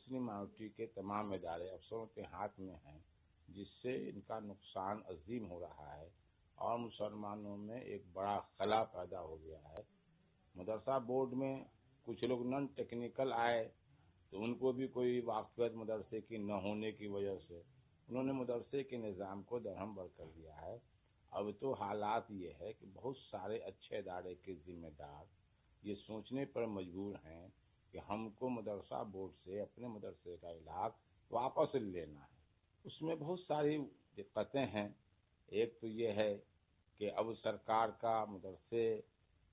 مسلم minority کے تمام ادارے افسروں کے ہاتھ میں ہیں، جس سے ان کا نقصان عظیم ہو رہا ہے اور مسلمانوں میں ایک بڑا خلا پیدا ہو گیا ہے۔ مدرسہ بورڈ میں کچھ لوگ نان ٹیکنیکل آئے تو ان کو بھی کوئی واقفیت مدرسے کی نہ ہونے کی وجہ سے انہوں نے مدرسے کے نظام کو درہم بر کر دیا ہے۔ اب تو حالات یہ ہے کہ بہت سارے اچھے ادارے کے ذمہ دار یہ سوچنے پر مجبور ہیں کہ ہم کو مدرسہ بورڈ سے اپنے مدرسے کا علاج واپس لینا ہے۔ اس میں بہت ساری دقتیں ہیں۔ ایک تو یہ ہے کہ اب سرکار کا مدرسے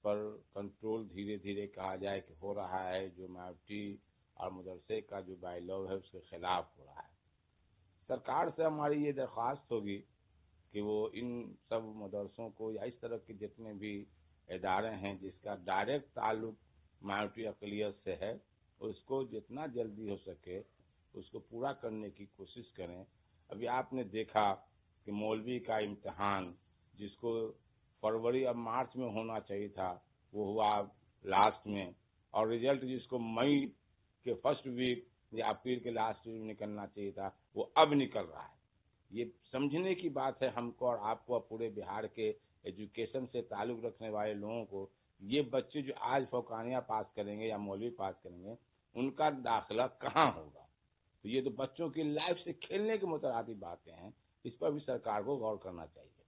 پر کنٹرول دھیرے دھیرے کہا جائے کہ ہو رہا ہے، جو مائنورٹی اور مدرسے کا جو بائی لاء ہے اس کے خلاف ہو رہا ہے۔ سرکار سے ہماری یہ درخواست ہوگی کہ وہ ان سب مدرسوں کو یا اس طرح کے جتنے بھی ادارے ہیں جس کا ڈائریکٹ تعلق مائنورٹی اقلیت سے ہے، اس کو جتنا جلدی ہو سکے اس کو پورا کرنے کی کوشش کریں۔ ابھی آپ نے دیکھا کہ مولوی کا امتحان جس کو فروری اب مارچ میں ہونا چاہیے تھا وہ ہوا لاسٹ میں، اور رزلٹ جس کو مئی کے فرسٹ ویک یا اپریل کے لاسٹ ویک نکلنا چاہیے تھا وہ اب نکل رہا ہے۔ یہ سمجھنے کی بات ہے ہم کو اور آپ کو، پورے بہار کے ایجوکیشن سے تعلق رکھنے والے لوگوں کو۔ یہ بچے جو آج فوقانیہ پاس کریں گے یا مولوی پاس کریں گے ان کا داخلہ کہاں ہوگا؟ تو یہ تو بچوں کی لائف سے کھیلنے کے مترادف باتیں ہیں، اس پر بھی سرکار کو غور کرنا چاہیے۔